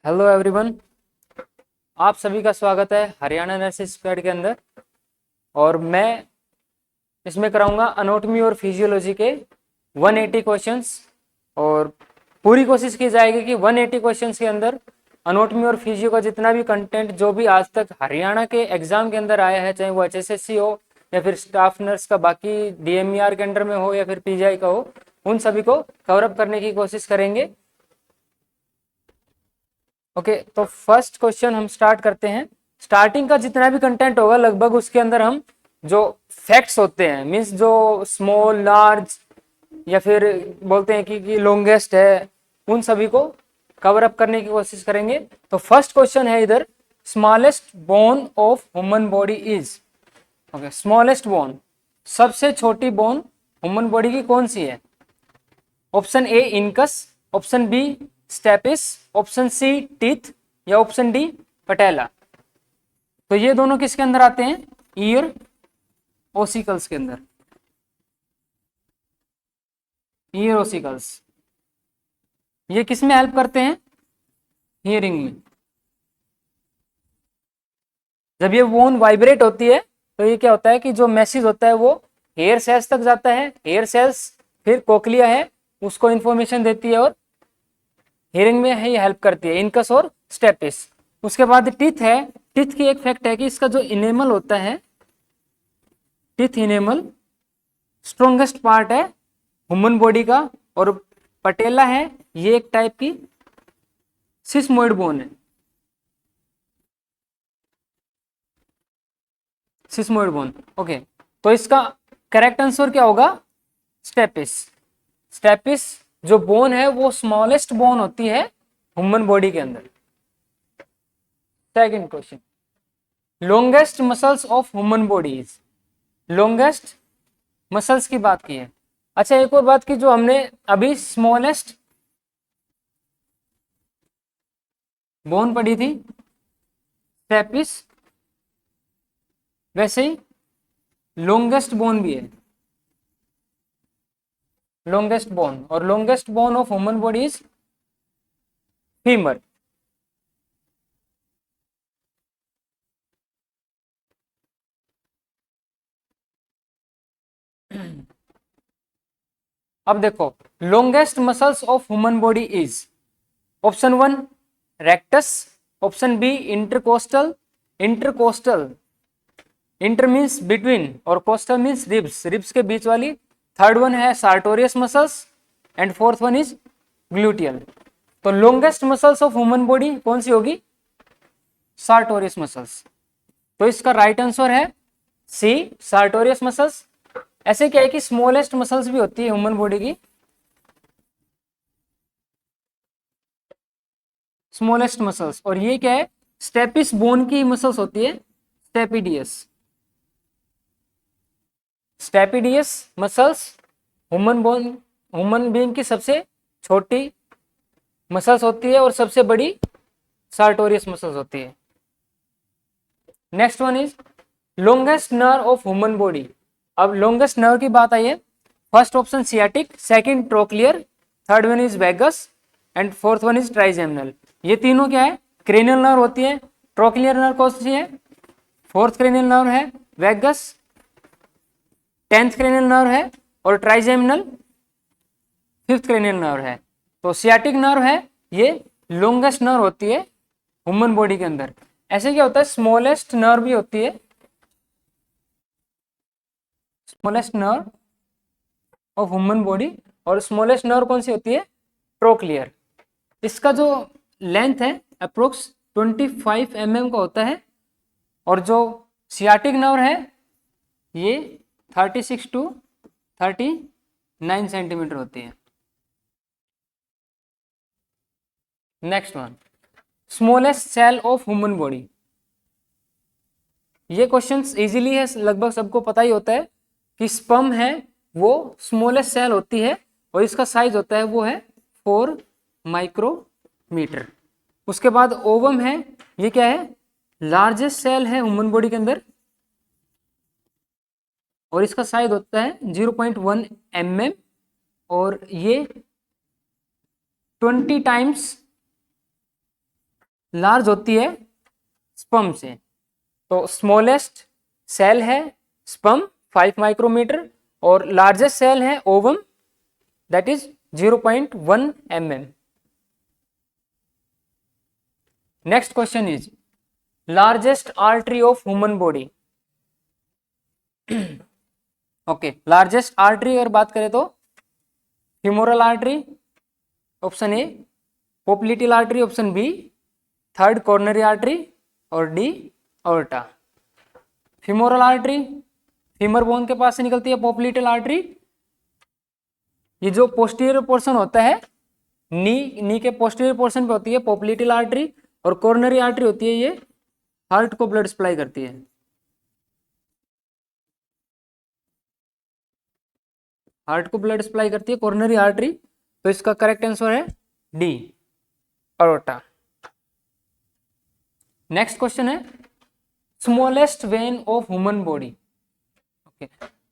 Hello everyone, आप सभी का स्वागत है हरियाणा नर्सिंग स्क्वाड के अंदर। और मैं इसमें कराऊंगा अनोटमी और फिजियोलॉजी के 180 क्वेश्चंस। और पूरी कोशिश की जाएगी कि 180 क्वेश्चंस के अंदर अनोटमी और फिजियो का जितना भी कंटेंट जो भी आज तक हरियाणा के एग्जाम के अंदर आया है, चाहे वो एचएसएससी हो या फिर स्टाफ नर्स का बाकी डीएमईआर के अंडर में हो या फिर पीजीआई का हो, उन सभी को कवर अप करने की कोशिश करेंगे। ओके, तो फर्स्ट क्वेश्चन हम स्टार्ट करते हैं। स्टार्टिंग का जितना भी कंटेंट होगा लगभग उसके अंदर हम जो फैक्ट्स होते हैं, मींस जो स्मॉल लार्ज या फिर बोलते हैं कि लॉन्गेस्ट है, उन सभी को कवर अप करने की कोशिश करेंगे। तो फर्स्ट क्वेश्चन है इधर, smallest bone of human body is. Okay, smallest bone, सबसे छोटी बोन ह्यूमन बॉडी की कौन सी है? Option A incus, option B stapes, option C teeth या ऑप्शन डी पटेला। तो ये दोनों किसके अंदर आते हैं? ईयर ओसिकल्स के अंदर। ईयर ओसिकल्स ये किस में हेल्प करते हैं? हियरिंग में। जब ये बोन वाइब्रेट होती है तो ये क्या होता है कि जो मैसेज होता है वो हेयर सेल्स तक जाता है। हेयर सेल्स फिर कोक्लिया है, उसको इंफॉर्मेशन देती है और हियरिंग में ही हेल्प करती है, इनकस और स्टेपिस। उसके बाद टीथ है। टीथ की एक फैक्ट है कि इसका जो इनेमल होता है, टीथ इनेमल स्ट्रोंगेस्ट पार्ट है ह्यूमन बॉडी का। और पटेला है, ये एक टाइप की सिस्मोइड बोन है। Sesamoid bone. ओके, तो इसका करेक्ट आंसर क्या होगा? स्टेपिस। स्टेपिस जो बोन है वो स्मॉलेस्ट बोन होती है ह्यूमन बॉडी के अंदर। Second question, longest muscles of human body is. Longest muscles की बात की है। अच्छा, एक और बात की, जो हमने अभी स्मॉलेस्ट बोन पढ़ी थी स्टेपिस, वैसे ही लॉन्गेस्ट बोन भी है। लॉन्गेस्ट बोन, और longest bone of human body is femur. अब देखो, longest muscles of human body is option one rectus, option B intercostal. Intercostal, inter means between और कोस्टल मीन्स रिब्स, रिब्स के बीच वाली। Third one है sartorius muscles and fourth one is gluteal. तो longest muscles of human body कौन सी होगी? Sartorius muscles. तो इसका राइट आंसर है सी, सार्टोरियस मसल्स। ऐसे क्या है कि स्मॉलेस्ट मसल्स भी होती है ह्यूमन बॉडी की, स्मॉलेस्ट मसल्स। और ये क्या है? स्टेपिस बोन की मसल्स होती है, stapedius. Stapedius muscles human bone, human being की सबसे छोटी मसल्स होती है और सबसे बड़ी सार्टोरियस मसल्स होती है। Next one is longest nerve of human body. अब लॉन्गेस्ट नर्व की बात आई है। First option sciatic, second trochlear, third one is vagus and fourth one is trigeminal. ये तीनों क्या है? क्रेनियल नर्व होती है। ट्रोक्लियर नर्व कौन सी है? फोर्थ क्रेनियल नर्व है। वेगस 10th क्रेनियल नर्व है और ट्राइजेमिनल 5th क्रेनियल नर्व है। तो सियाटिक नर्व है, ये लॉन्गेस्ट नर्व होती है ह्यूमन बॉडी के अंदर। ऐसे क्या होता है, स्मॉलेस्ट नर्व भी होती है, smallest nerve of human body. और स्मॉलेस्ट नर्व कौन सी होती है? ट्रोक्लियर। इसका जो लेंथ है अप्रोक्स 25 mm का होता है। और जो सियाटिक नर्व है ये 36 to 39 सेंटीमीटर होती है। Next one, smallest cell of human body. ये क्वेश्चन इजीली है, लगभग सबको पता ही होता है कि स्पर्म है वो स्मॉलेस्ट सेल होती है और इसका साइज होता है वो है 4 माइक्रोमीटर। उसके बाद ओवम है, ये क्या है? लार्जेस्ट सेल है ह्यूमन बॉडी के अंदर और इसका साइज होता है 0.1 mm और ये 20 टाइम्स लार्ज होती है स्पर्म से। तो स्मॉलेस्ट सेल है स्पर्म 5 माइक्रोमीटर और लार्जेस्ट सेल है ovum that is 0.1 mm। Next question is largest artery of human body. Okay, largest artery अगर बात करें तो femoral artery option A, popliteal artery option B, third coronary artery और D aorta. Femoral artery femur bone के पास से निकलती है। पोप्लिटिल आर्टरी ये जो पोस्टीरियर पोर्शन होता है नी के पोस्टीरियर पोर्शन पे होती है पोप्लिटिल आर्टरी, और कॉर्नरी आर्टरी होती है ये हार्ट को ब्लड सप्लाई करती है। हार्ट को ब्लड सप्लाई करती है कॉर्नरी आर्टरी, तो इसका करेक्ट आंसर है डी अरोटा। नेक्स्ट क्वेश्चन है smallest when of human body. Okay,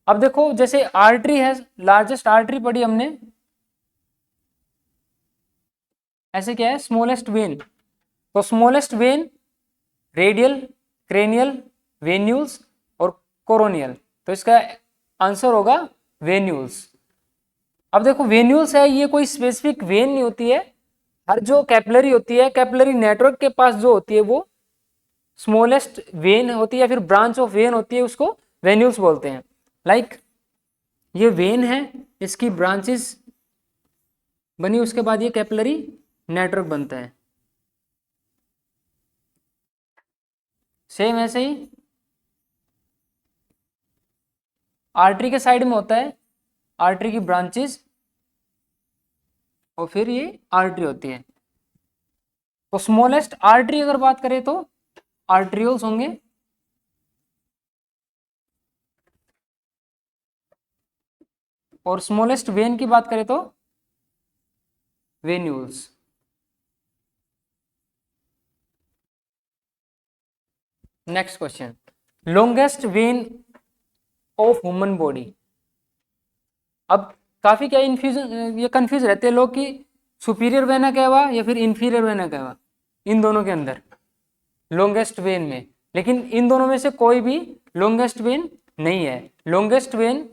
अब देखो जैसे आर्टरी है, लार्जेस्ट आर्टरी पढ़ी हमने, ऐसे क्या है स्मॉलेस्ट वेन। तो smallest when radial, cranial, venules और कोरोनियल, तो इसका आंसर होगा वेन्यूल्स। अब देखो वेन्यूल्स है ये कोई स्पेसिफिक वेन नहीं होती है, हर जो कैपिलरी होती है कैपिलरी नेटवर्क के पास जो होती है वो स्मॉलेस्ट वेन होती है या फिर ब्रांच ऑफ वेन होती है, उसको वेन्यूल्स बोलते हैं। लाइक ये वेन है, इसकी ब्रांचेस बनी, उसके बाद ये कैपिलरी नेटवर्क बनता है। सेम ऐसे ही आर्टरी के साइड में होता है आर्टरी की ब्रांचेस और फिर ये आर्टरी होती है। तो स्मॉलेस्ट आर्टरी अगर बात करें तो आर्ट्रियोल्स होंगे, और स्मॉलेस्ट वेन की बात करें तो venules. Next question longest when of human body. अब काफी क्या ये कंफ्यूज रहते हैं लोग कि सुपीरियर वेना क्या हुआ या फिर इंफीरियर वेना क्या हुआ इन दोनों के अंदर लॉन्गेस्ट वेन में, लेकिन इन दोनों में से कोई भी लॉन्गेस्ट वेन नहीं है। Longest when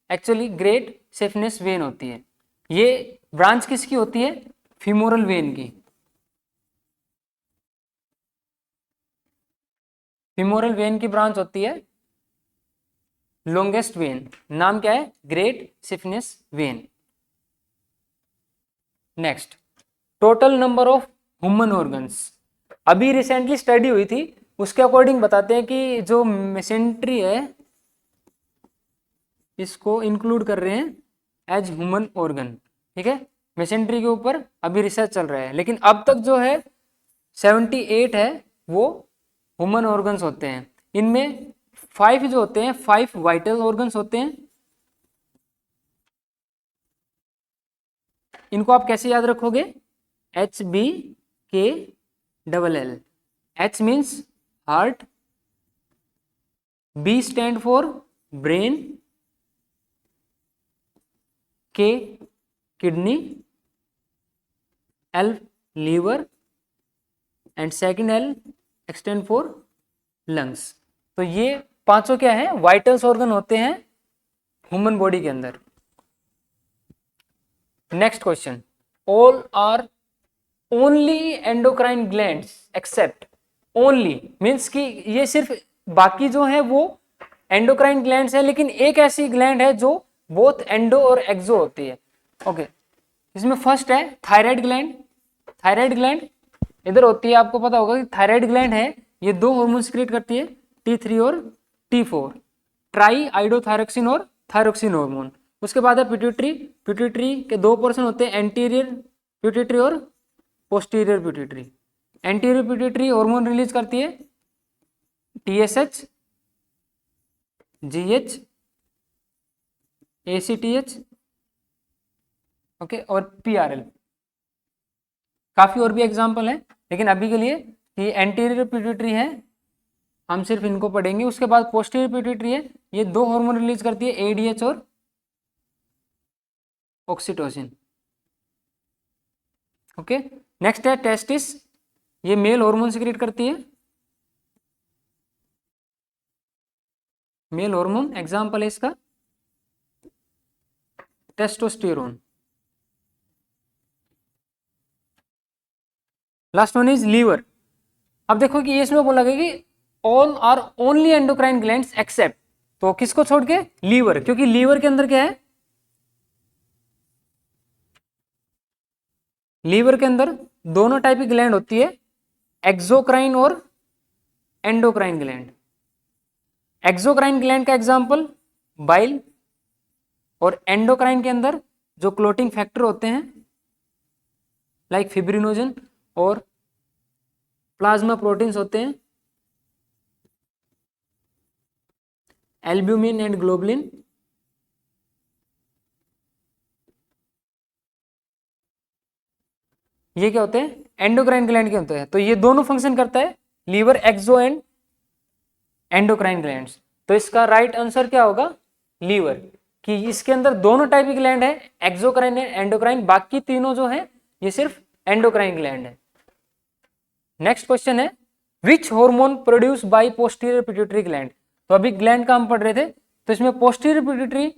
actually great safeness when होती है। ये ब्रांच किसकी होती है फीमोरल वेन की। फीमोरल वेन की ब्रांच होती है लॉन्गेस्ट वेन, नाम क्या है great safeness when. Next total number of human organs. अभी रिसेंटली स्टडी हुई थी उसके अकॉर्डिंग बताते हैं कि जो मेसेंट्री है इसको इंक्लूड कर रहे हैं एज ह्यूमन ऑर्गन। ठीक है, मेसेंट्री के ऊपर अभी रिसर्च चल रहा है, लेकिन अब तक जो है 78 है वो ह्यूमन ऑर्गन्स होते हैं। इनमें 5 जो होते हैं 5 वाइटल ऑर्गन्स होते हैं। इनको आप कैसे याद रखोगे HBKLL। H means heart, B stand for brain, K kidney, L liver and second L extend for lungs. तो ये पांचों क्या है वाइटल्स ऑर्गन होते हैं ह्यूमन बॉडी के अंदर। Next question all are only endocrine glands except. Only means कि ये सिर्फ बाकी जो है वो एंडोक्राइन ग्लैंड्स है, लेकिन एक ऐसी ग्लैंड है जो बोथ एंडो और एक्सो होती है। ओके, इसमें फर्स्ट है थायराइड ग्लैंड। थायराइड ग्लैंड इधर होती है, आपको पता होगा कि थायराइड ग्लैंड है ये 2 हार्मोन क्रिएट करती है T3 और T4, ट्राई आइडोथायरोक्सिन और थायरोक्सिन हार्मोन। उसके बाद है पिट्यूटरी। पिट्यूटरी के 2 पोर्शन होते हैं एंटीरियर पिट्यूटरी और posterior pituitary. Anterior pituitary hormone release करती है TSH, GH, ACTH ओके और PRL। काफी और भी एग्जाम्पल है, लेकिन अभी के लिए ये एंटीरियर पिट्यूटरी है, हम सिर्फ इनको पढ़ेंगे। उसके बाद पोस्टीरियर पिट्यूटरी है, ये 2 हार्मोन रिलीज करती है ADH और ऑक्सीटोसिन। ओके, नेक्स्ट है टेस्टिस। ये मेल हार्मोन सिक्रीट करती है, मेल हार्मोन, एग्जाम्पल है इसका testosterone. Last one is liver. अब देखो कि ये इसमें बोला गया कि all are only endocrine glands except, तो किसको छोड़ के? लीवर, क्योंकि लीवर के अंदर क्या है? लीवर के अंदर दोनों टाइप की ग्लैंड होती है, एक्सोक्राइन और एंडोक्राइन ग्लैंड। एक्सोक्राइन ग्लैंड का एग्जांपल बाइल, और एंडोक्राइन के अंदर जो क्लोटिंग फैक्टर होते हैं लाइक फिब्रिनोजन और प्लाज्मा प्रोटीन्स होते हैं, एल्ब्यूमिन एंड ग्लोबुलिन। ये क्या होते हैं? एंडोक्राइन ग्लैंड के होते हैं। तो ये दोनों फंक्शन करता है, liver, exo and endocrine glands. तो इसका राइट आंसर क्या होगा? लीवर, कि इसके अंदर दोनों टाइप की ग्लैंड है, एक्सोक्राइन एंड एंडोक्राइन, बाकी तीनों जो है ये सिर्फ एंडोक्राइन ग्लैंड है। नेक्स्ट क्वेश्चन है which hormone produce by posterior pituitary gland. तो अभी ग्लैंड का हम पढ़ रहे थे, तो इसमें posterior pituitary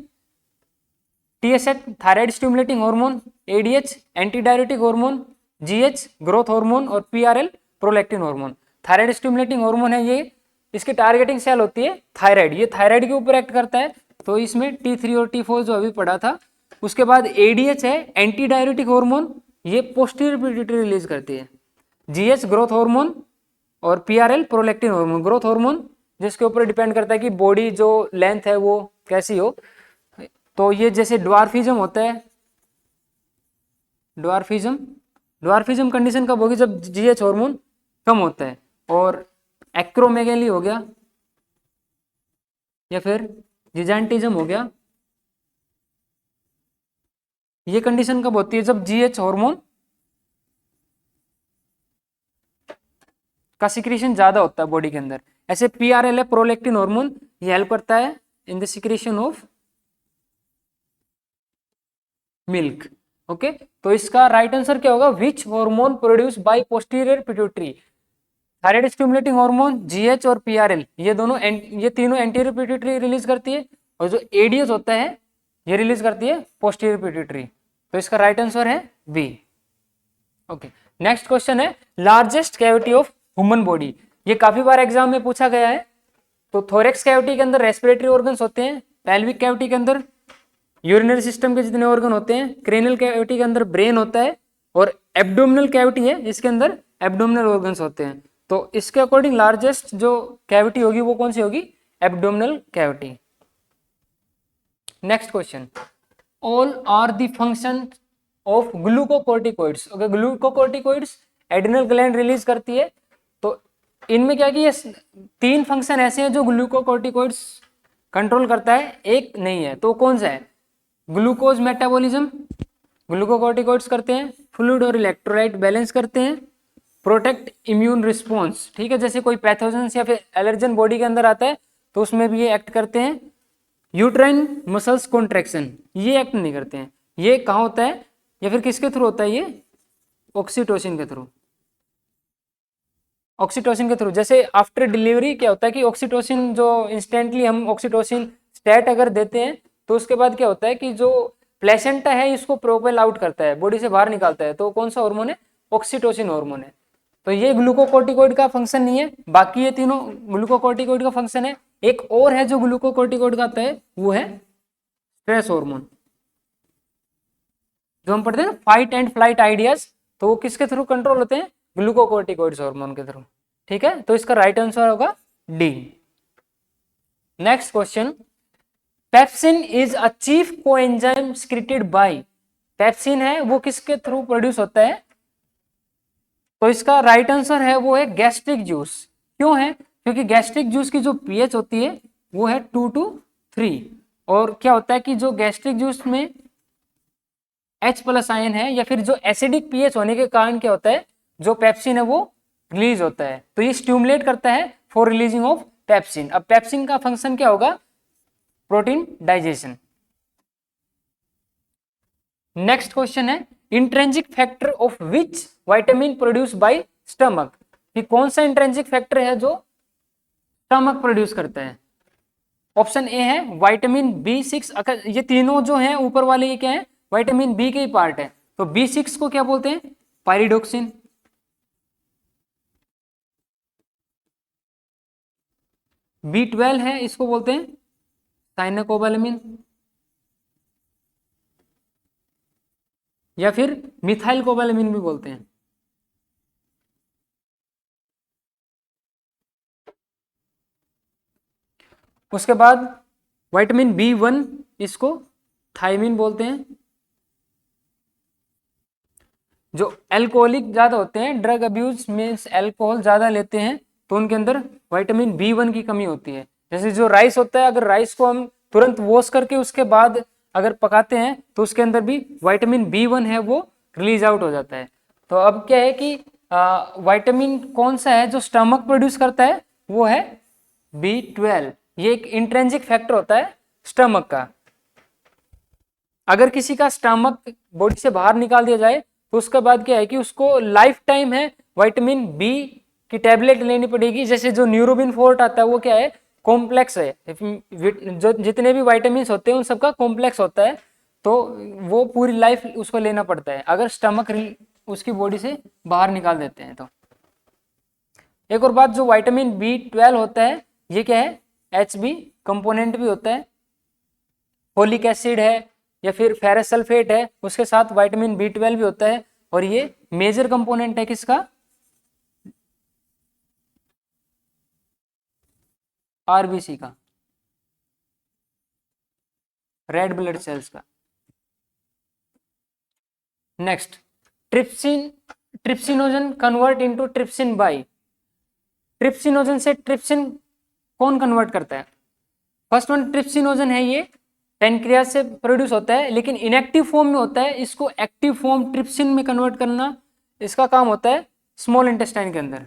TSH thyroid stimulating hormone, ADH anti diuretic hormone, GH growth hormone और PRL prolactin hormone. Thyroid stimulating hormone है ये, इसकी टारगेटिंग सेल होती है थायराइड, ये थायराइड के ऊपर एक्ट करता है, तो इसमें T3 और T4 जो अभी पढ़ा था। उसके बाद ADH है एंटी डायरेटिक हार्मोन, ये पोस्टीरियर पिट्यूटरी रिलीज करती है। GH ग्रोथ हार्मोन और PRL prolactin hormone, growth hormone जिसके ऊपर डिपेंड करता है कि बॉडी जो लेंथ है वो कैसी हो। तो ये जैसे ड्वार्फिज्म होता है, ड्वार्फिज्म कंडीशन कब होगी? जब GH हार्मोन कम होता है। और एक्रोमेगेली हो गया या फिर जिजांटिज्म हो गया, ये कंडीशन कब होती है? जब GH हार्मोन का सिक्रीशन ज्यादा होता है बॉडी के अंदर। ऐसे PRL है प्रोलैक्टिन हार्मोन, ये हेल्प करता है in the secretion of milk. Okay, तो इसका राइट आंसर क्या होगा? Which hormone produce by posterior pituitary. Thyroid stimulating hormone, GH और PRL, ये तीनों एंटीरियर पिट्यूटरी रिलीज करती है, और जो ADH होता है ये रिलीज करती है पोस्टीरियर पिट्यूटरी। तो इसका राइट आंसर है बी। ओके, नेक्स्ट क्वेश्चन है largest cavity of human body. ये काफी बार एग्जाम में पूछा गया है। तो थोरेक्स कैविटी के अंदर रेस्पिरेटरी ऑर्गन्स होते हैं, पेल्विक कैविटी के अंदर यूरिनरी सिस्टम के जितने ऑर्गन होते हैं, क्रेनियल कैविटी के अंदर ब्रेन होता है, और एब्डोमिनल कैविटी है इसके अंदर एब्डोमिनल ऑर्गन्स होते हैं। तो इसके अकॉर्डिंग लार्जेस्ट जो कैविटी होगी वो कौन सी होगी? Abdominal cavity. Next question, all are the function of glucocorticoids. अगर ग्लूकोकोर्टिकोइड्स एड्रिनल ग्लैंड रिलीज करती है, तो इनमें क्या कि ये 3 फंक्शन ऐसे हैं जो ग्लूकोकोर्टिकोइड्स कंट्रोल करता है, एक नहीं है, तो कौन सा है? ग्लूकोज मेटाबॉलिज्म ग्लूकोकोर्टिकोइड्स करते हैं, फ्लूइड और इलेक्ट्रोलाइट बैलेंस करते हैं, प्रोटेक्ट इम्यून रिस्पॉन्स, ठीक है, जैसे कोई पैथोजन या फिर एलर्जन बॉडी के अंदर आता है तो उसमें भी ये एक्ट करते हैं। यूट्राइन मसल्स कॉन्ट्रैक्शन ये एक्ट नहीं करते हैं। ये कहाँ होता है या फिर किसके थ्रू होता है? ये ऑक्सीटोसिन के थ्रू, ऑक्सीटोसिन के थ्रू। जैसे आफ्टर डिलीवरी क्या होता है कि ऑक्सीटोसिन जो इंस्टेंटली हम ऑक्सीटोसिन स्टैट अगर देते हैं तो उसके बाद क्या होता है कि जो प्लेसेंटा है इसको प्रोपेल आउट करता है, बॉडी से बाहर निकालता है, तो कौन सा हार्मोन है? ऑक्सीटोसिन हार्मोन है। तो ये ग्लूकोकोर्टिकोइड का फंक्शन नहीं है, बाकी ये तीनों ग्लूकोकोर्टिकोइड का फंक्शन है। एक और है जो ग्लूकोकोर्टिकोइड का आता है, वो है स्ट्रेस हार्मोन, जो हम पढ़ते हैं फाइट एंड फ्लाइट आइडियाज, तो वो किसके थ्रू कंट्रोल होते हैं? ग्लूकोकोर्टिकोइड्स हार्मोन के थ्रू। ठीक है, तो इसका राइट आंसर होगा D. Next question, pepsin is a chief coenzyme secreted by. Pepsin है वो किसके थ्रू प्रोड्यूस होता है? तो इसका राइट आंसर है वो है गैस्ट्रिक जूस। क्यों है? क्योंकि गैस्ट्रिक जूस की जो पीएच होती है वो है 2 to 3, और क्या होता है कि जो गैस्ट्रिक जूस में H+ आयन है या फिर जो एसिडिक पीएच होने के कारण क्या होता है, जो पेप्सिन है वो रिलीज होता है, तो ये स्टिमुलेट करता है फॉर रिलीजिंग ऑफ पेप्सिन। अब पेप्सिन का फंक्शन क्या होगा? Protein digestion. नेक्स्ट क्वेश्चन है intrinsic factor of which vitamin produce by stomach, कि कौन सा इंट्रिंसिक फैक्टर है जो स्टमक प्रोड्यूस करता है। ऑप्शन ए है विटामिन B6। अगर ये तीनों जो हैं ऊपर वाले ये क्या है, विटामिन बी के ही पार्ट है। तो B6 को क्या बोलते हैं, पायरिडोक्सिन। B12 है, इसको बोलते हैं साइनोकोबालामिन, या फिर मिथाइल कोबालामिन भी बोलते हैं। उसके बाद विटामिन B1, इसको थायमिन बोलते हैं। जो एल्कोहलिक ज्यादा होते हैं, ड्रग अब्यूज मीन्स एल्कोहल ज्यादा लेते हैं, तो उनके अंदर विटामिन B1 की कमी होती है। जैसे जो राइस होता है, अगर राइस को हम तुरंत वॉश करके उसके बाद अगर पकाते हैं तो उसके अंदर भी विटामिन B1 है वो रिलीज आउट हो जाता है। तो अब क्या है कि विटामिन कौन सा है जो स्टमक प्रोड्यूस करता है, वो है B12। ये एक इंट्रिंसिक फैक्टर होता है स्टमक का। अगर किसी का स्टमक बॉडी से बाहर निकाल दिया जाए तो उसके बाद क्या है कि उसको लाइफ टाइम है विटामिन बी की टैबलेट लेनी पड़ेगी। जैसे जो न्यूरोबिन फोर्ट आता है वो क्या है, कॉम्प्लेक्स है, जो जितने भी विटामिन होते हैं उन सबका कॉम्प्लेक्स होता है, तो वो पूरी लाइफ उसको लेना पड़ता है अगर स्टमक उसकी बॉडी से बाहर निकाल देते हैं तो। एक और बात, जो विटामिन B12 होता है ये क्या है, HB कंपोनेंट भी होता है, फोलिक एसिड है या फिर फेरस सल्फेट है, उसके साथ विटामिन B12 भी होता है, और ये मेजर कंपोनेंट है किसका, आरबीसी का, रेड ब्लड सेल्स का। Next, trypsin, trypsinogen convert into trypsin by. Trypsinogen से ट्रिप्सिन कौन कन्वर्ट करता है, फर्स्ट वन ट्रिप्सिनोजन है, ये पैनक्रियाज से प्रोड्यूस होता है लेकिन इनएक्टिव फॉर्म में होता है। इसको एक्टिव फॉर्म ट्रिप्सिन में कन्वर्ट करना इसका काम होता है स्मॉल इंटेस्टाइन के अंदर,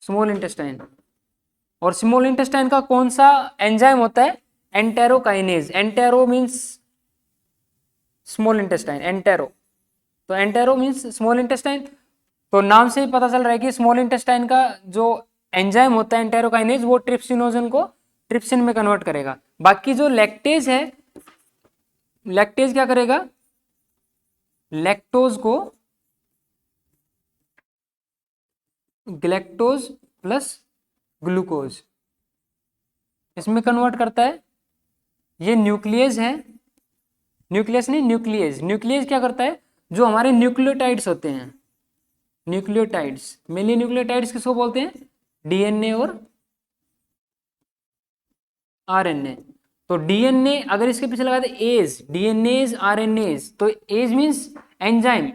स्मॉल इंटेस्टाइन। और स्मॉल इंटेस्टाइन का कौन सा एंजाइम होता है, enterokinase. Entero means small intestine, entero, तो एंटेरो मीन्स स्मॉल इंटेस्टाइन। तो नाम से ही पता चल रहा है कि स्मॉल इंटेस्टाइन का जो एंजाइम होता है एंटेरोकाइनेज, वो ट्रिप्सिनोजन को ट्रिप्सिन में कन्वर्ट करेगा। बाकी जो लैक्टेज है, लैक्टेज क्या करेगा, लैक्टोज को ग्लैक्टोज प्लस ग्लूकोज इसमें कन्वर्ट करता है। ये न्यूक्लियस है, न्यूक्लियस नहीं न्यूक्लियस, न्यूक्लियस क्या करता है, जो हमारे न्यूक्लियोटाइड्स होते हैं, न्यूक्लियोटाइड्स, मेनली न्यूक्लियोटाइड्स किसको बोलते हैं, डीएनए और आरएनए। तो डीएनए अगर इसके पीछे लगा दे एज, डीएनएज आरएनएज, तो एज मीन्स एंजाइम,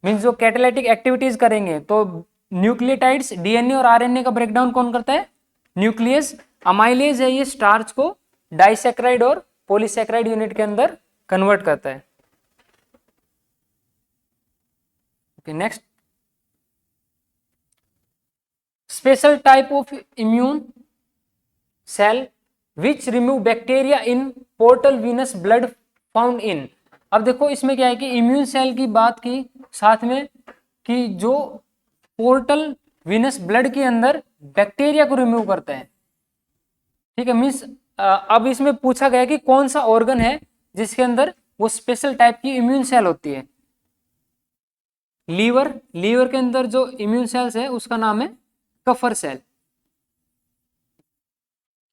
मीन्स जो कैटालिटिक एक्टिविटीज करेंगे। तो न्यूक्लियोटाइड्स, डीएनए और आरएनए का ब्रेकडाउन कौन करता है, न्यूक्लियस। अमाइलेज है, ये स्टार्च को डाइसैकेराइड और पॉलीसैकेराइड यूनिट के अंदर कन्वर्ट करता है। Okay, next, special type of immune cell which remove bacteria in portal venous blood found in. अब देखो इसमें क्या है कि इम्यून सेल की बात की साथ में कि जो पोर्टल वीनस ब्लड के अंदर बैक्टीरिया को रिमूव करता है, ठीक है। मीन्स अब इसमें पूछा गया कि कौन सा ऑर्गन है जिसके अंदर वो स्पेशल टाइप की इम्यून सेल होती है। लीवर, लीवर के अंदर जो इम्यून सेल्स है उसका नाम है कफर सेल।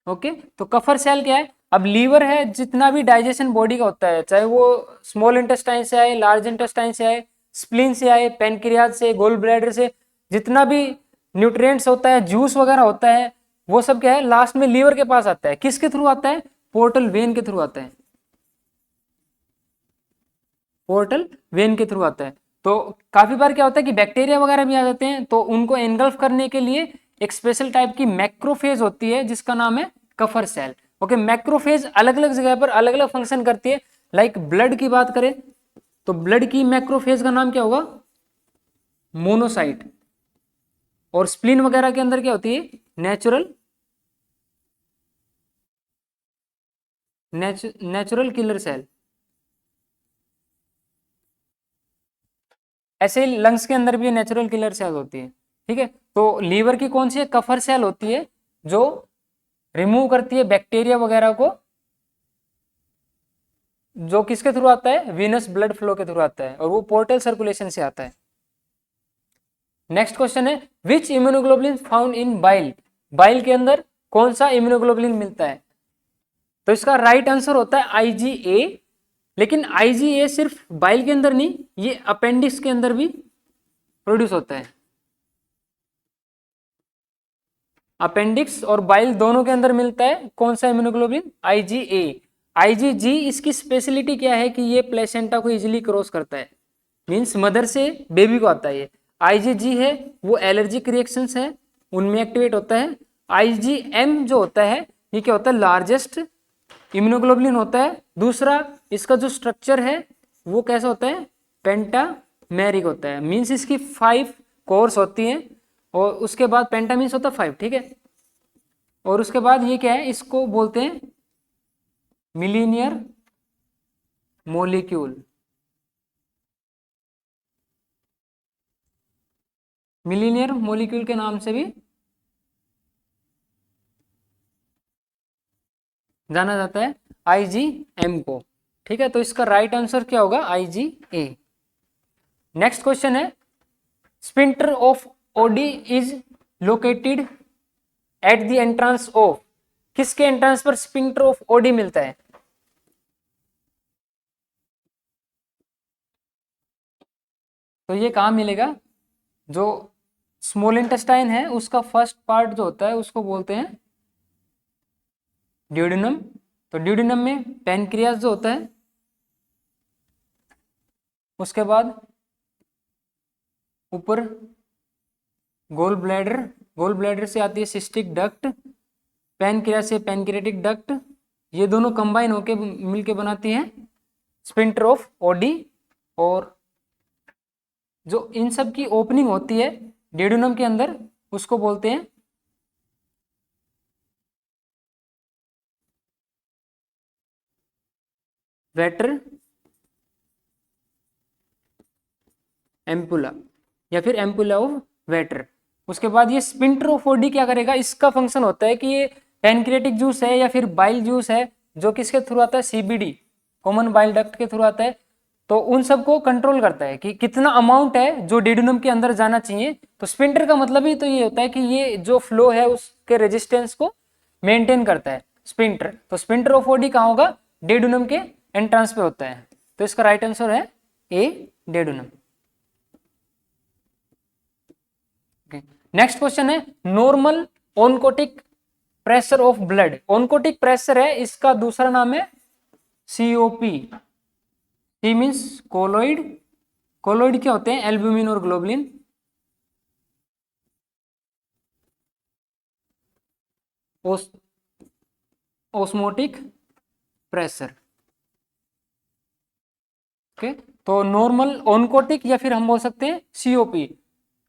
ओके, तो कफर सेल क्या है, अब लीवर है, जितना भी डाइजेशन बॉडी का होता है, चाहे वो स्मॉल इंटेस्टाइन से आए, लार्ज इंटेस्टाइन से आए, स्प्लीन से आए, पेनक्रियाज से, गोल ब्लैडर से, जितना भी न्यूट्रिएंट्स होता है, जूस वगैरह होता है, वो सब क्या है लास्ट में लीवर के पास आता है। किसके थ्रू आता है, पोर्टल वेन के थ्रू आता है, पोर्टल वेन के थ्रू आता है। तो काफी बार क्या होता है कि बैक्टीरिया वगैरह भी आ जाते हैं, तो उनको एनगल्फ करने के लिए एक स्पेशल टाइप की मैक्रोफेज होती है जिसका नाम है कफर सेल। ओके, मैक्रोफेज अलग अलग जगह पर अलग अलग फंक्शन करती है। लाइक ब्लड की बात करें तो ब्लड की मैक्रोफेज का नाम क्या होगा, मोनोसाइट। और स्प्लीन वगैरह के अंदर क्या होती है, नेचुरल किलर सेल। ऐसे ही लंग्स के अंदर भी नेचुरल किलर सेल होती है, ठीक है। तो लीवर की कौन सी है, कफर सेल होती है जो रिमूव करती है बैक्टीरिया वगैरह को, जो किसके थ्रू आता है, वीनस ब्लड फ्लो के थ्रू आता है, और वो पोर्टल सर्कुलेशन से आता है। नेक्स्ट क्वेश्चन है which immunoglobulin found in bile, bile के अंदर कौन सा इम्यूनोग्लोबुलिन मिलता है। तो इसका राइट आंसर होता है आईजीए, लेकिन आईजीए सिर्फ बाइल के अंदर नहीं, ये अपेंडिक्स के अंदर भी प्रोड्यूस होता है। अपेंडिक्स और बाइल दोनों के अंदर मिलता है कौन सा इम्यूनोग्लोबुलिन, आईजीए। आईजीजी इसकी स्पेशलिटी क्या है कि ये प्लेसेंटा को इजीली क्रॉस करता है, मींस मदर से बेबी को आता है। ये आईजीजी है वो एलर्जिक रिएक्शंस है उनमें एक्टिवेट होता है। आईजीएम जो होता है ये क्या होता है, लार्जेस्ट इम्यूनोग्लोबुलिन होता है। दूसरा इसका जो स्ट्रक्चर है वो कैसा होता है, पेंटामेरिक होता है, मींस इसकी 5 कोर्स होती हैं, और उसके बाद पेंटा मीन्स होता है 5, ठीक है। और उसके बाद ये क्या है, इसको बोलते हैं मिलीनियर मोलिक्यूल। मिलीनियर मोलिक्यूल के नाम से भी जाना जाता है आईजीएम को, ठीक है। तो इसका राइट आंसर क्या होगा, आईजीए। नेक्स्ट क्वेश्चन है sphincter of OD is located at the entrance of, किसके एंट्रेंस पर स्पिंटर ऑफ ओडी मिलता है। तो ये कहाँ मिलेगा, जो स्मॉल इंटेस्टाइन है उसका फर्स्ट पार्ट जो होता है उसको बोलते हैं ड्यूडेनम। तो ड्यूडेनम में पैनक्रियास जो होता है, उसके बाद ऊपर गोल ब्लैडर, गोल ब्लैडर से आती है सिस्टिक डक्ट, पैनक्रियास से पैनक्रियाटिक डक्ट, ये दोनों कंबाइन होके मिलके बनाती हैं स्पिंटर ऑफ ओडी। और जो इन सब की ओपनिंग होती है ड्यूडेनम के अंदर उसको बोलते हैं वेटर एम्पुला या फिर एम्पुला ऑफ वेटर। उसके बाद ये स्पिंटर ऑफ ओडी क्या करेगा, इसका फंक्शन होता है कि ये पैनक्रियाटिक जूस है या फिर बाइल जूस है जो किसके थ्रू आता है, सीबीडी कॉमन बाइल डक्ट के थ्रू आता है। तो उन सबको कंट्रोल करता है कि कितना अमाउंट है जो ड्यूडेनम के अंदर जाना चाहिए। तो स्पिंटर का मतलब ही तो ये होता है कि ये जो फ्लो है उसके रेजिस्टेंस को मेंटेन करता है स्पिंटर। तो स्पिंटर ऑफ ओडी कहाँ होगा, ड्यूडेनम के एंट्रेंस पे होता है। तो इसका राइट आंसर है ए, ड्यूडेनम। नेक्स्ट क्वेश्चन है normal oncotic pressure of blood. Oncotic pressure है, इसका दूसरा नाम है COP. C means colloid, colloid क्या होते हैं, एल्ब्यूमिन और ग्लोबुलिन। Osmotic pressure, okay. तो नॉर्मल ओनकोटिक या फिर हम बोल सकते हैं COP,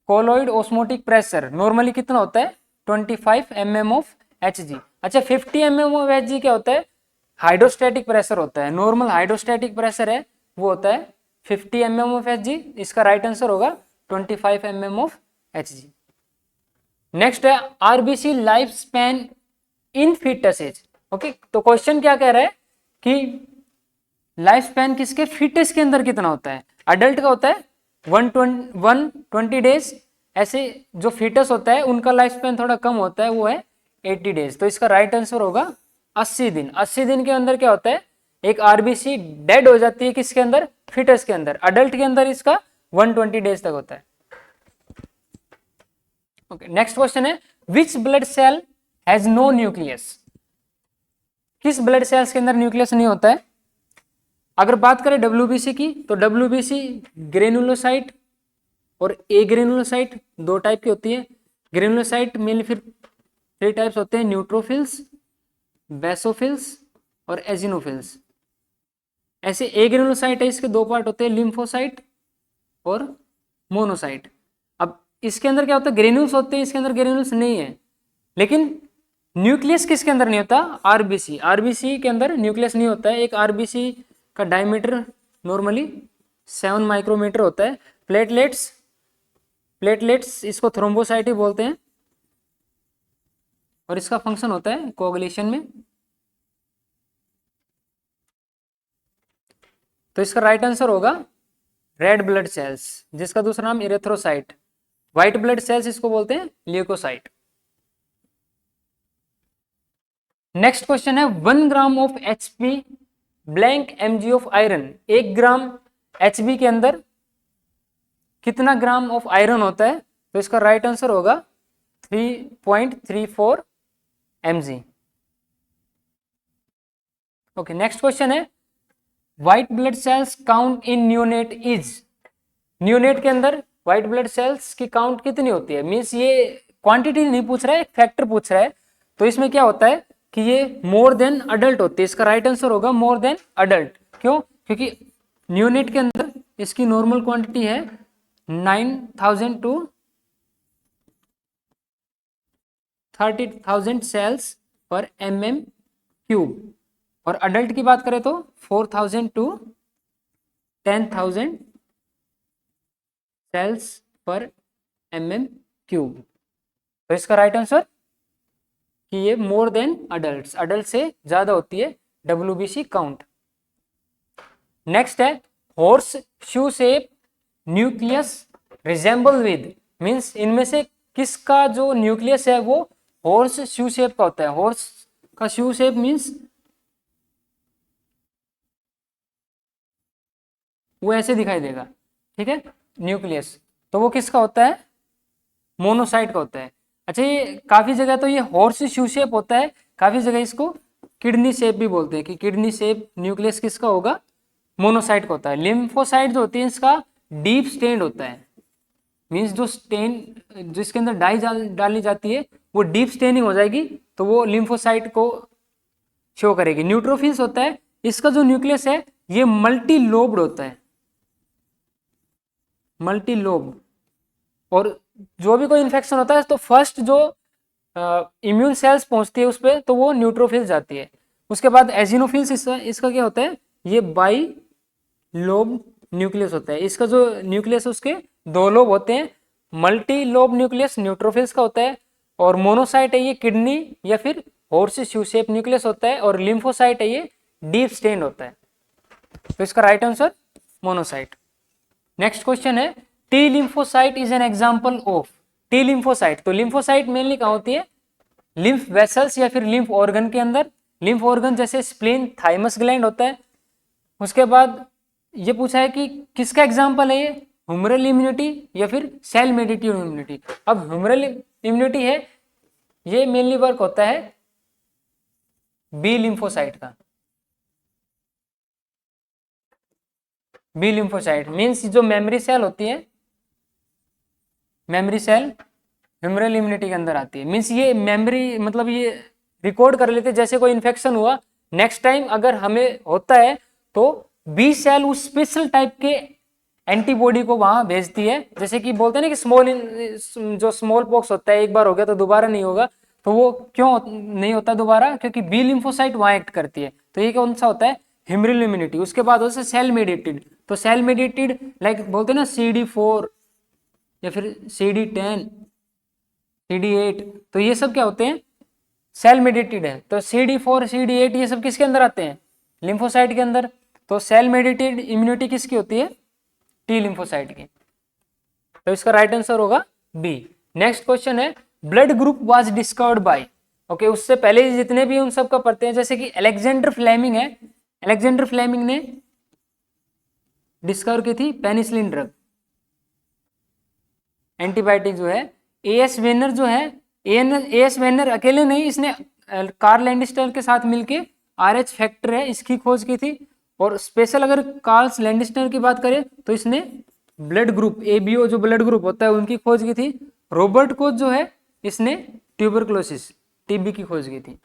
colloid osmotic pressure normally कितना होता है 25 mm ऑफ Hg। अच्छा 50 mm ऑफ Hg क्या होता है, हाइड्रोस्टैटिक प्रेशर होता है। नॉर्मल हाइड्रोस्टैटिक प्रेशर है वो होता है 50 mm ऑफ Hg। इसका राइट आंसर होगा 25 mm ऑफ Hg। नेक्स्ट है RBC life span in foetus age, okay. तो क्वेश्चन क्या कह रहा है कि लाइफ स्पैन किसके, फीटस के अंदर कितना होता है। अडल्ट का होता है 120 डेज, ऐसे जो फीटस होता है उनका लाइफ स्पैन थोड़ा कम होता है, वो है 80 डेज। तो इसका राइट आंसर होगा 80 दिन। 80 दिन के अंदर क्या होता है, एक आरबीसी डेड हो जाती है किसके अंदर, फीटस के अंदर। अडल्ट के अंदर इसका 120 डेज तक होता है, ओके। नेक्स्ट क्वेश्चन है which blood cell has no nucleus, किस ब्लड सेल्स के अंदर न्यूक्लियस नहीं होता है। अगर बात करें डब्ल्यूबीसी की, तो डब्ल्यूबीसी ग्रेनुलोसाइट और ए ग्रेनुलोसाइट दो टाइप की होती है। ग्रेनुलोसाइट मेनली फिर 3 टाइप्स होते हैं, न्यूट्रोफिल्स, बेसोफिल्स और एजिनोफिल्स। ऐसे ए ग्रेनुलोसाइट है, इसके 2 पार्ट होते हैं, लिम्फोसाइट और मोनोसाइट। अब इसके अंदर क्या होता है, ग्रेन्यूल्स होते हैं, इसके अंदर ग्रेन्यूल्स नहीं है। लेकिन न्यूक्लियस किसके अंदर नहीं होता, आरबीसी। आरबीसी के अंदर न्यूक्लियस नहीं होता है। एक आरबीसी का डायमीटर नॉर्मली 7 माइक्रोमीटर होता है। प्लेटलेट्स, प्लेटलेट्स इसको थ्रोम्बोसाइट ही बोलते हैं और इसका फंक्शन होता है कोagulation में। तो इसका राइट आंसर होगा रेड ब्लड सेल्स, जिसका दूसरा नाम इरेथ्रोसाइट। व्हाइट ब्लड सेल्स इसको बोलते हैं ल्यूकोसाइट। नेक्स्ट क्वेश्चन है 1 gram of HP blank MG of iron. 1 gram HB के अंदर कितना ग्राम ऑफ आयरन होता है? तो इसका राइट आंसर होगा 3.34 mg। ओके, नेक्स्ट क्वेश्चन है white blood cells count in neonate is. Neonate के अंदर व्हाइट ब्लड सेल्स की काउंट कितनी होती है? मींस ये क्वांटिटी नहीं पूछ रहा है, एक फैक्टर पूछ रहा है। तो इसमें क्या होता है कि ये मोर देन अडल्ट होती है। इसका राइट आंसर होगा मोर देन अडल्ट। क्यों? क्योंकि न्यूनेट के अंदर इसकी नॉर्मल क्वांटिटी है 9000 टू 30,000 सेल्स पर mm³ और अडल्ट की बात करें तो 4000 टू 10,000 सेल्स पर mm³। तो इसका राइट आंसर कि ये मोर देन अडल्ट, अडल्ट से ज्यादा होती है WBC काउंट। नेक्स्ट है horse shoe shape nucleus resemble with, means इनमें से किसका जो न्यूक्लियस है वो हॉर्स शू शेप का होता है। हॉर्स का शू शेप मींस वो ऐसे दिखाई देगा, ठीक है, न्यूक्लियस। तो वो किसका होता है? मोनोसाइट का होता है। अच्छा, ये काफी जगह तो ये हॉर्स शू शेप होता है, काफी जगह इसको किडनी शेप भी बोलते हैं कि किडनी शेप न्यूक्लियस किसका होगा? मोनोसाइट का होता है। लिम्फोसाइट जो होती है इसका डीप स्टेन्ड होता है, मींस जो स्टेन जिसके अंदर डाई डाली जाती है वो डीप स्टेनिंग हो जाएगी तो वो लिम्फोसाइट को शो करेगी। न्यूट्रोफिल्स होता है, इसका जो न्यूक्लियस है ये मल्टी लोब्ड होता है, मल्टी लोब। और जो भी कोई इन्फेक्शन होता है तो फर्स्ट जो इम्यून सेल्स पहुंचती है उस पर तो वो न्यूट्रोफिल्स जाती है। उसके बाद एजिनोफिल्स, इसका क्या होता है? ये बाई लोब न्यूक्लियस होता है। इसका जो न्यूक्लियस उसके 2 लोब होते हैं। मल्टी लोब न्यूक्लियस न्यूट्रोफिल्स का होता है और मोनोसाइट है ये किडनी या फिर हॉर्स शू शेप न्यूक्लियस होता है और लिम्फोसाइट है ये डीप स्टेन्ड होता है। तो इसका right answer monocyte. Next question है T lymphocyte is an example of. T lymphocyte, तो लिम्फोसाइट मेनली कहाँ होती है? लिम्फ वेसल्स या फिर लिम्फ ऑर्गन के अंदर। लिम्फ ऑर्गन जैसे स्प्लीन, थाइमस ग्लैंड होता है। उसके बाद ये पूछा है कि किसका एग्जांपल है ये? ह्यूमरल इम्यूनिटी या फिर सेल मेडिएटेड इम्यूनिटी। अब ह्यूमरल इम्यूनिटी है ये मेनली वर्क होता है बी लिम्फोसाइट का। बी लिम्फोसाइट मींस जो मेमोरी सेल होती है, मेमोरी सेल ह्यूमरल इम्यूनिटी के अंदर आती है। मींस ये मेमोरी मतलब ये रिकॉर्ड कर लेते, जैसे कोई इन्फेक्शन हुआ नेक्स्ट टाइम अगर हमें होता है तो बी सेल उस स्पेशल टाइप के एंटीबॉडी को वहां भेजती है। जैसे कि बोलते हैं ना कि जो स्मॉल पॉक्स होता है एक बार हो गया तो दोबारा नहीं होगा, तो वो क्यों नहीं होता दोबारा? क्योंकि बी लिम्फोसाइट वहां एक्ट करती है। तो ये कौन सा होता है? Humoral immunity. उसके बाद होता है सेल मेडिएटेड। तो सेल मेडिएटेड लाइक बोलते हैं ना CD4 या फिर CD10, CD8, तो ये सब क्या होते हैं? सेल मेडिएटेड है। तो CD4, CD8 ये सब किसके अंदर आते हैं? लिम्फोसाइट के अंदर। तो सेल मेडिएटेड इम्यूनिटी किसकी होती है? टी लिम्फोसाइट की। तो इसका राइट आंसर होगा बी। नेक्स्ट क्वेश्चन है blood group was discovered by. Okay, उससे पहले जितने भी उन सब का पढ़ते हैं, जैसे कि अलेक्जेंडर फ्लेमिंग है, अलेक्जेंडर फ्लेमिंग ने डिस्कवर की थी पेनिसिलिन ड्रग, एंटीबायोटिक जो है। एएस वेनर जो है, एएस वेनर अकेले नहीं, इसने कार्ल लैंडिस्टर के साथ मिलके RH फैक्टर है इसकी खोज की थी। और स्पेशल अगर कार्ल लैंडिस्टर की बात करें तो इसने ब्लड ग्रुप ABO जो ब्लड ग्रुप होता है उनकी खोज की थी। रॉबर्ट कोच जो है इसने ट्यूबरकुलोसिस TB की खोज की थी।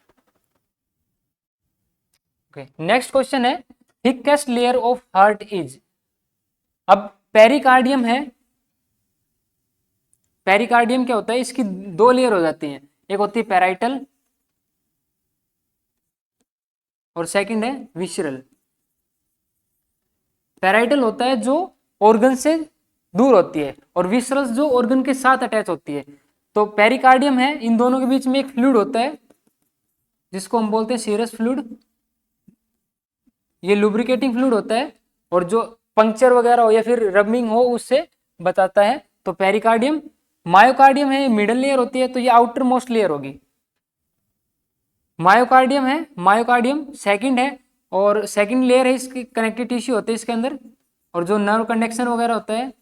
नेक्स्ट क्वेश्चन है thickest layer of heart is. अब पेरिकार्डियम है, पेरिकार्डियम क्या होता है? इसकी 2 लेयर हो जाती हैं, एक होती है पैराइटल और सेकंड है विशरल। पैराइटल होता है जो ऑर्गन से दूर होती है, और विसरल्स जो ऑर्गन के साथ अटैच होती है। तो पेरिकार्डियम है, इन दोनों के बीच में एक फ्लूइड होता है जिसको हम बोलते हैं सीरस फ्लूइड। ये लुब्रिकेटिंग फ्लूइड होता है, और जो पंक्चर वगैरह हो या फिर रबिंग हो उससे बताता है। तो पेरिकार्डियम। मायोकार्डियम है, मिडल लेयर होती है, तो ये आउटर मोस्ट लेयर होगी। मायोकार्डियम है, मायोकार्डियम सेकंड है, और सेकंड लेयर है, इसकी कनेक्टिव टिश्यू होते हैं इसके अंदर, और जो नर्व कंडक्शन वगैरह होता है,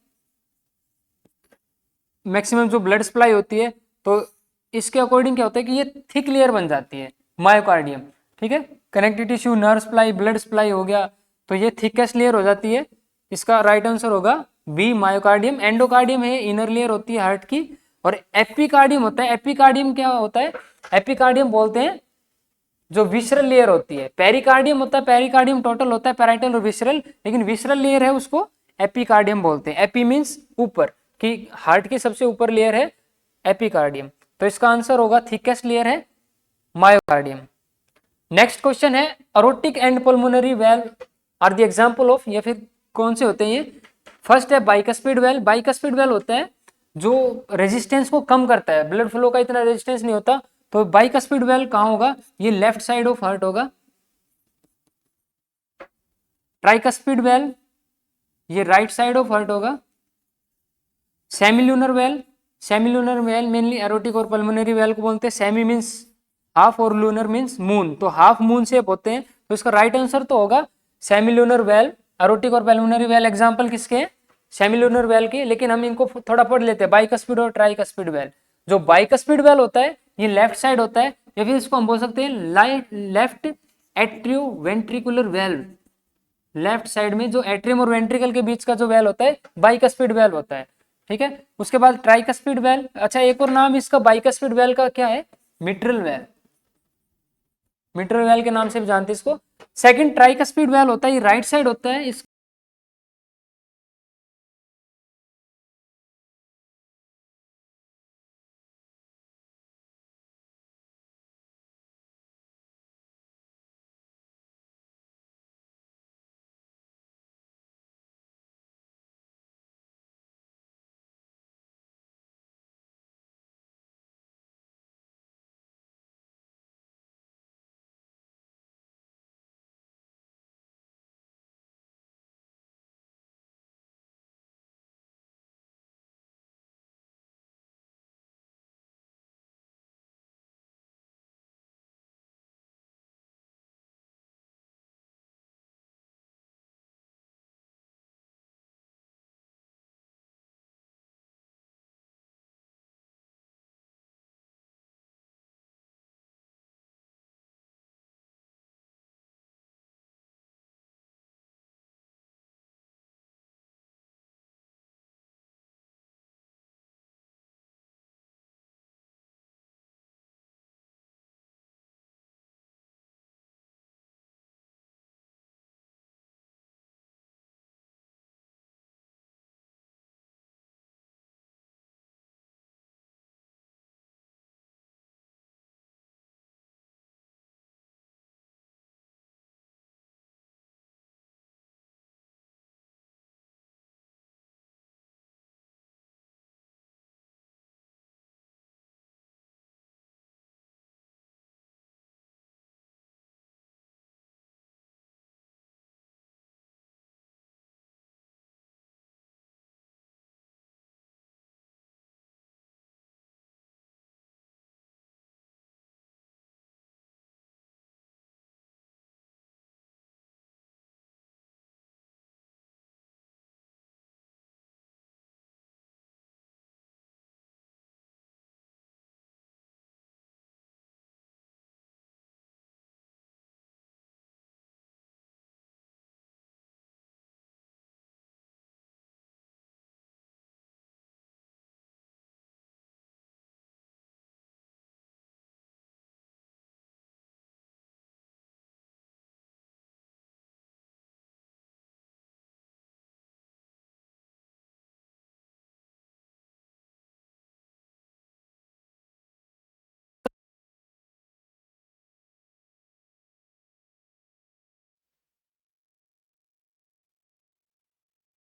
मैक्सिमम जो ब्लड सप्लाई होती है, तो इसके अकॉर्डिंग क्या होता है कि ये थिक लेयर बन जाती है मायोकार्डियम। ठीक है, connective tissue, nerve supply, blood supply हो गया, तो ये थिकेस्ट लेयर हो जाती है। इसका राइट आंसर होगा बी, मायोकार्डियम। एंडोकार्डियम है, इनर लेयर होती है हार्ट की, और एपिकार्डियम होता है। एपिकार्डियम क्या होता है? एपिकार्डियम बोलते हैं जो विसरल लेयर होती है। पेरिकार्डियम होता है, पेरिकार्डियम टोटल होता है पैराइटल और विसरल, लेकिन विसरल लेयर है उसको एपिकार्डियम बोलते हैं। एपी मीन्स ऊपर, कि हार्ट की सबसे ऊपर लेयर है एपिकार्डियम। तो इसका आंसर होगा थिकेस्ट लेयर है मायोकार्डियम। नेक्स्ट क्वेश्चन है, aortic and pulmonary valve are the example of, या फिर कौन से होते हैं ये? फर्स्ट है बाइकस्पिड वेल्व। बाइकस्पिड वेल्व होता है जो रेजिस्टेंस को कम करता है, ब्लड फ्लो का इतना रेजिस्टेंस नहीं होता। तो बाइकस्पिड वेल्व कहाँ होगा? ये लेफ्ट साइड ऑफ हार्ट होगा। ट्राइकस्पिड वेल्व ये राइट साइड ऑफ हार्ट होगा। Semilunar valve, semilunar valve mainly aortic और पल्मोनरी वेल्व को बोलते हैं। सेमी मीन्स हाफ और लूनर मीन्स मून, तो हाफ मून शेप होते हैं। तो इसका राइट आंसर तो होगा सेमिल्यूनर वेल्व। एरोटिक और पल्मोनरी वेल्व एग्जांपल किसके हैं? सेमिल्यूनर वेल्व के। लेकिन हम इनको थोड़ा पढ़ लेते हैं, बाइकस्पिड और ट्राइकस्पिड वेल्व। जो बाइकस्पिड वेल्व होता है ये लेफ्ट साइड होता है, या फिर इसको हम बोल सकते हैं left atrio ventricular valve. Left side में जो एट्रियम और वेंट्रिकल के बीच का जो वेल होता है बाइकस्पिड वेल होता है। ठीक है, उसके बाद ट्राइकस्पिड वेल। अच्छा, एक और नाम इसका बाइकस्पिड वेल का क्या है? Mitral well. मिट्रल वेल के नाम से भी जानते हैं इसको। सेकंड ट्राइकस्पिड वेल होता है, ये राइट साइड होता है।